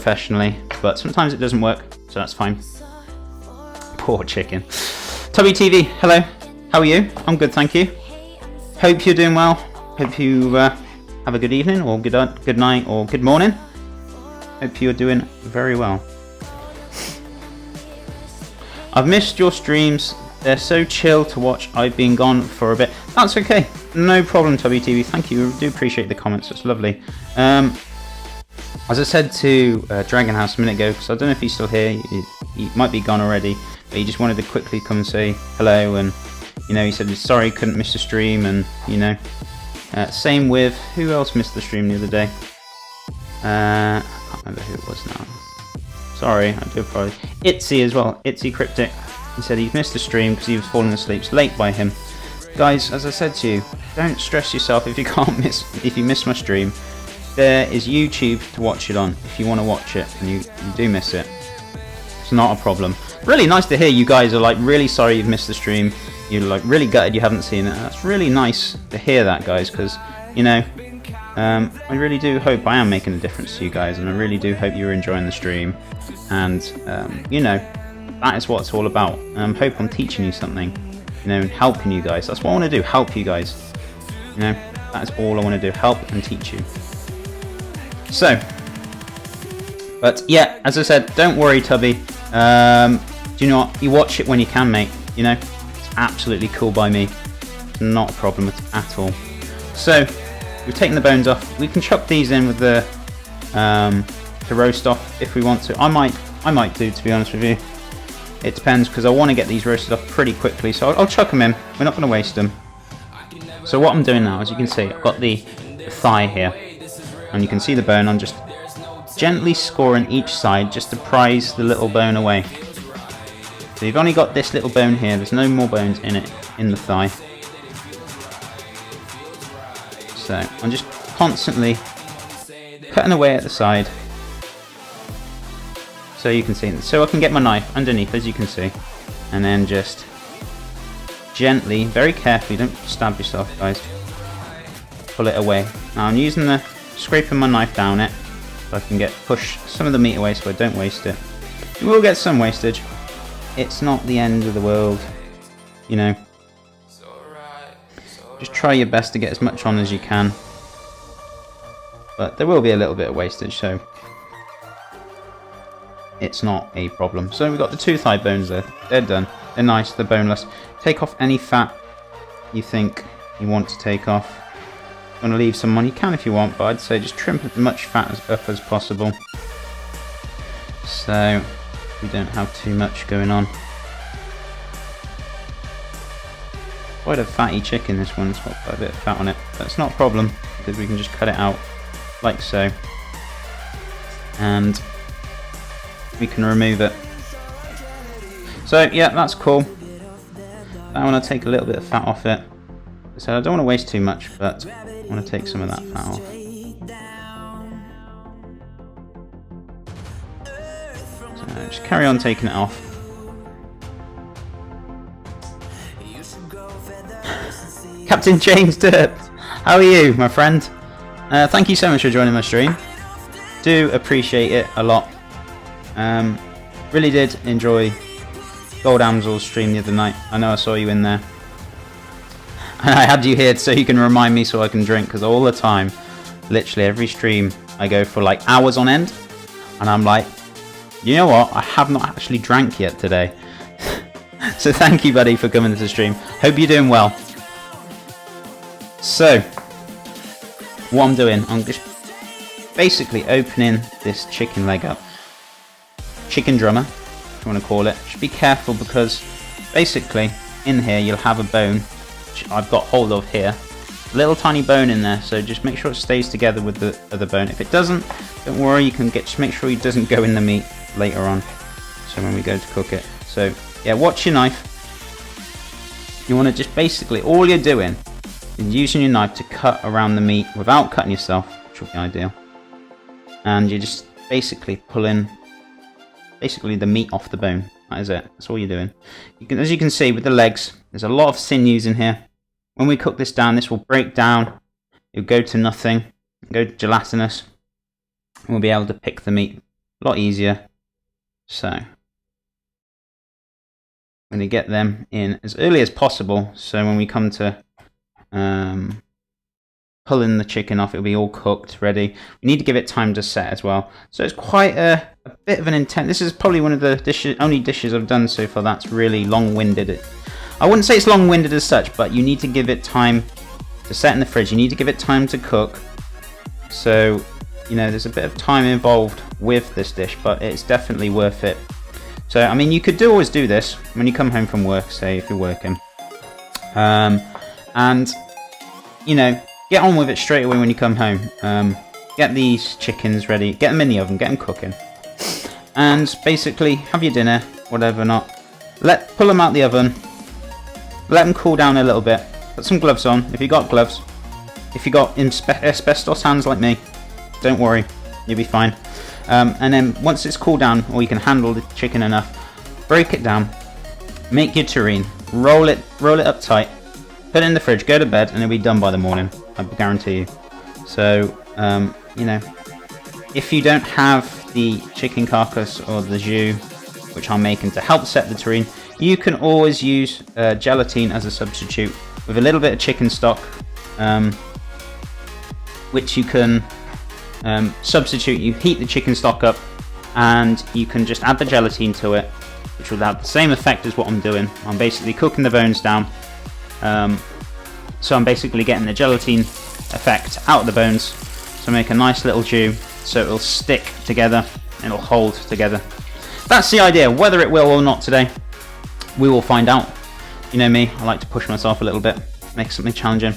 professionally, but sometimes it doesn't work, so that's fine. Poor chicken. Tubby TV, hello. How are you? I'm good, thank you. Hope you're doing well. Hope you have a good evening, or good night, or good morning. Hope you're doing very well. I've missed your streams. They're so chill to watch. I've been gone for a bit. That's okay. No problem, Tubby TV. Thank you. I do appreciate the comments. It's lovely. As I said to Dragon House a minute ago, because I don't know if he's still here. He might be gone already, but he just wanted to quickly come and say hello. And you know, he said sorry, couldn't miss the stream, and you know, same with who else missed the stream the other day. I can't remember who it was now. Sorry, I do apologize. Itzy as well. Itzy Cryptic. He said he missed the stream because he was falling asleep. It's late by him. Guys, as I said to you, don't stress yourself if you miss my stream. There is YouTube to watch it on if you want to watch it and you do miss it. It's not a problem. Really nice to hear you guys are like really sorry you've missed the stream. You're like really gutted you haven't seen it. That's really nice to hear that, guys, because you know, I really do hope I am making a difference to you guys, and I really do hope you're enjoying the stream. And you know, that is what it's all about. I hope I'm teaching you something, you know, and helping you guys. That's what I want to do, help you guys. You know, that is all I want to do, help and teach you. So, but yeah, as I said, don't worry, Tubby. Do you know what? You watch it when you can, mate. You know, it's absolutely cool by me. It's not a problem at all. So, we've taken the bones off. We can chuck these in with the to roast off if we want to. I might do, to be honest with you. It depends, because I want to get these roasted off pretty quickly, so I'll chuck them in. We're not going to waste them. So what I'm doing now, as you can see, I've got the thigh here, and you can see the bone. I'm just gently scoring each side just to prise the little bone away. So you've only got this little bone here. There's no more bones in it, in the thigh. So I'm just constantly cutting away at the side. So you can see, so I can get my knife underneath, as you can see, and then just gently, very carefully, don't stab yourself, guys, pull it away. Now I'm using scraping my knife down it, so I can push some of the meat away so I don't waste it. You will get some wastage. It's not the end of the world, you know. Just try your best to get as much on as you can, but there will be a little bit of wastage, so it's not a problem. So we've got the two thigh bones there. They're done. They're nice. They're boneless. Take off any fat you think you want to take off. If you want to leave some on, you can if you want, but I'd say just trim as much fat up as possible, so we don't have too much going on. Quite a fatty chicken, this one. It's got quite a bit of fat on it, but it's not a problem because we can just cut it out like so, and we can remove it. So yeah, that's cool. I want to take a little bit of fat off it. So I don't want to waste too much, but I want to take some of that fat off. So just carry on taking it off. Captain James Derp, how are you, my friend? Thank you so much for joining my stream. Do appreciate it a lot. Really did enjoy Gold Amsel's stream the other night. I know I saw you in there. And I had you here so you can remind me so I can drink, because all the time, literally every stream, I go for like hours on end. And I'm like, you know what? I have not actually drank yet today. So thank you, buddy, for coming to the stream. Hope you're doing well. So, what I'm doing, I'm just basically opening this chicken leg up. Chicken drummer, if you want to call it. Just be careful, because basically in here you'll have a bone, which I've got hold of here. Little tiny bone in there, so just make sure it stays together with the other bone. If it doesn't, don't worry, you can just make sure it doesn't go in the meat later on, so when we go to cook it. So yeah, watch your knife. You want to just basically, all you're doing is using your knife to cut around the meat without cutting yourself, which will be ideal. And you're just basically pulling the meat off the bone. That is it. That's all you're doing. As you can see with the legs, there's a lot of sinews in here. When we cook this down, this will break down. It'll go to nothing. Go gelatinous. And we'll be able to pick the meat A lot easier. So I'm going to get them in as early as possible, so when we come to pulling the chicken off, it'll be all cooked, ready. We need to give it time to set as well. So it's quite a bit of an intense. This is probably one of the only dishes I've done so far that's really long-winded. I wouldn't say it's long-winded as such, but you need to give it time to set in the fridge. You need to give it time to cook. So, you know, there's a bit of time involved with this dish, but it's definitely worth it. So, I mean, you could always do this when you come home from work, say, if you're working. And, you know, get on with it straight away when you come home. Get these chickens ready, get them in the oven, get them cooking. And basically, have your dinner, whatever not. Pull them out the oven, let them cool down a little bit. Put some gloves on, if you got gloves. If you got asbestos hands like me, don't worry, you'll be fine. And then once it's cooled down, or you can handle the chicken enough, break it down, make your terrine, roll it up tight, put it in the fridge, go to bed, and it'll be done by the morning, I guarantee you. So, you know, if you don't have the chicken carcass or the jus, which I'm making to help set the terrine, you can always use gelatine as a substitute with a little bit of chicken stock, which you can substitute. You heat the chicken stock up and you can just add the gelatine to it, which will have the same effect as what I'm doing. I'm basically cooking the bones down, so I'm basically getting the gelatine effect out of the bones, so make a nice little jus so it'll stick together and it'll hold together. That's the idea. Whether it will or not today, we will find out. You know me, I like to push myself a little bit, make something challenging.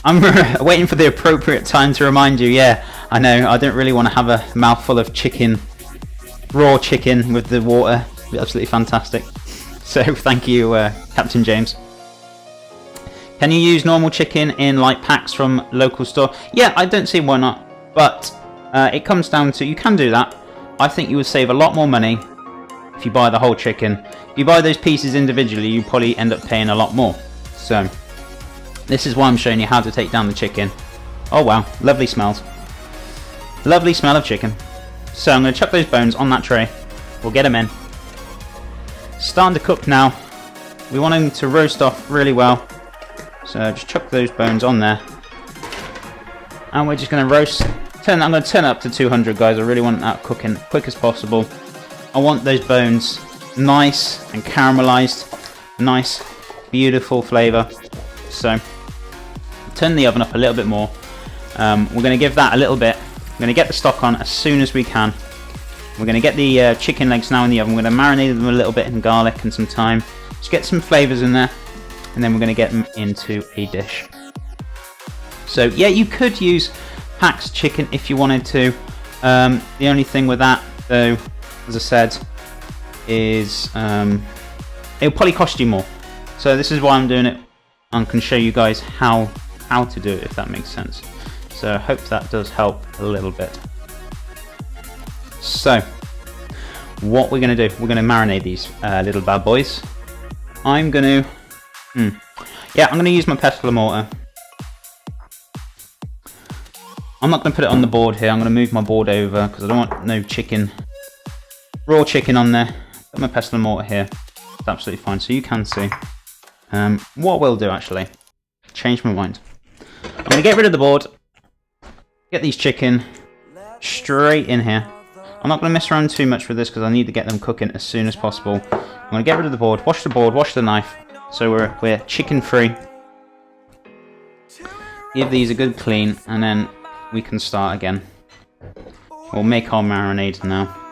I'm waiting for the appropriate time to remind you. Yeah, I know, I don't really want to have a mouthful of chicken, raw chicken with the water. It'd be absolutely fantastic. So thank you, Captain James. Can you use normal chicken in like packs from local store? Yeah, I don't see why not. But it comes down to, you can do that. I think you would save a lot more money if you buy the whole chicken. If you buy those pieces individually, you probably end up paying a lot more. So this is why I'm showing you how to take down the chicken. Oh wow, lovely smells. Lovely smell of chicken. So I'm going to chuck those bones on that tray. We'll get them in. Starting to cook now. We want them to roast off really well. So just chuck those bones on there. And we're just going to roast. I'm going to turn it up to 200, guys. I really want that cooking quick as possible. I want those bones nice and caramelized. Nice, beautiful flavour. So turn the oven up a little bit more. We're going to give that a little bit. We're going to get the stock on as soon as we can. We're going to get the chicken legs now in the oven. We're going to marinate them a little bit in garlic and some thyme. Just get some flavours in there. And then we're going to get them into a dish. So yeah, you could use packed chicken if you wanted to. The only thing with that, though, as I said, is it'll probably cost you more. So this is why I'm doing it. I can show you guys how to do it, if that makes sense. So I hope that does help a little bit. So what we're going to do, we're going to marinate these little bad boys. I'm going to I'm going to use my pestle and mortar. I'm not going to put it on the board here. I'm going to move my board over because I don't want no chicken, raw chicken on there. Put my pestle and mortar here. It's absolutely fine, so you can see. What we'll do, actually, change my mind. I'm going to get rid of the board, get these chicken straight in here. I'm not going to mess around too much with this because I need to get them cooking as soon as possible. I'm going to get rid of the board, wash the knife, so we're chicken free. Give these a good clean, and then we can start again. We'll make our marinade now.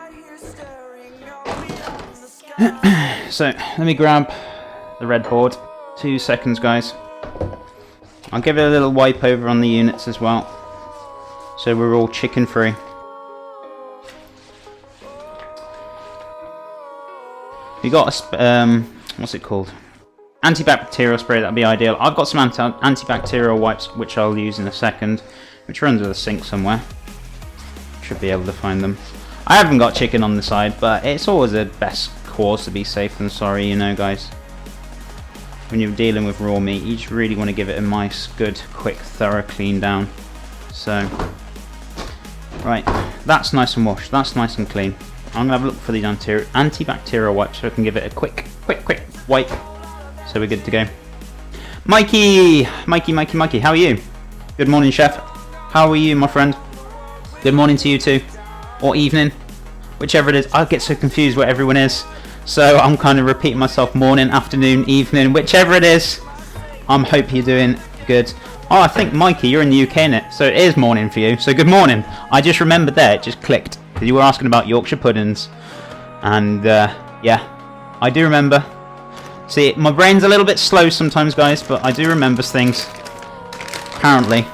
So let me grab the red board. 2 seconds, guys. I'll give it a little wipe over on the units as well, so we're all chicken free. You got a what's it called? Antibacterial spray. That'd be ideal. I've got some antibacterial wipes which I'll use in a second, which are under the sink somewhere. Should be able to find them. I haven't got chicken on the side, but it's always the best cause to be safe than sorry, you know, guys. When you're dealing with raw meat, you just really want to give it a nice, good, quick, thorough clean down. So Right, that's nice and washed. That's nice and clean. I'm gonna have a look for these antibacterial wipes so I can give it a quick wipe. So we're good to go. Mikey, how are you? Good morning, chef. How are you, my friend? Good morning to you too, or evening, whichever it is. I get so confused where everyone is, so I'm kind of repeating myself. Morning, afternoon, evening, whichever it is. Hope you're doing good. Oh, I think Mikey, you're in the UK, innit? So it is morning for you. So good morning. I just remembered there, it just clicked. You were asking about Yorkshire puddings, and yeah, I do remember. See, my brain's a little bit slow sometimes, guys, but I do remember things, apparently.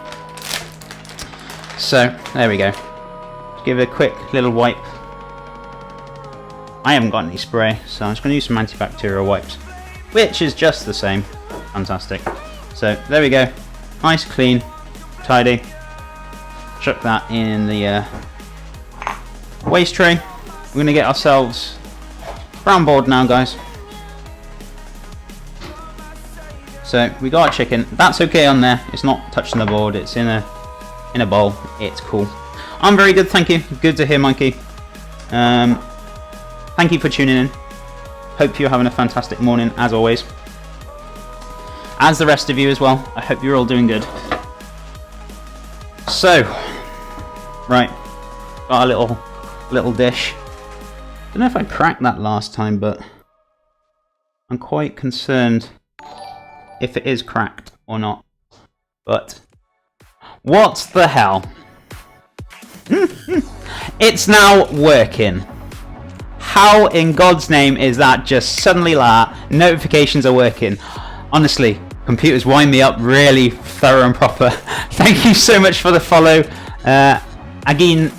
So there we go. Just give it a quick little wipe. I haven't got any spray, so I'm just going to use some antibacterial wipes, which is just the same. Fantastic. So there we go. Nice, clean, tidy. Chuck that in the waste tray. We're going to get ourselves brown board now, guys. So we got our chicken. That's okay on there. It's not touching the board. It's in a bowl. It's cool. I'm very good, thank you. Good to hear, Mikey. Thank you for tuning in. Hope you're having a fantastic morning, as always. As the rest of you as well. I hope you're all doing good. So, right, got a little dish. Don't know if I cracked that last time, but I'm quite concerned if it is cracked or not. But what the hell? It's now working. How in God's name is that just suddenly like that? Notifications are working. Honestly, computers wind me up really thorough and proper. Thank you so much for the follow. Agin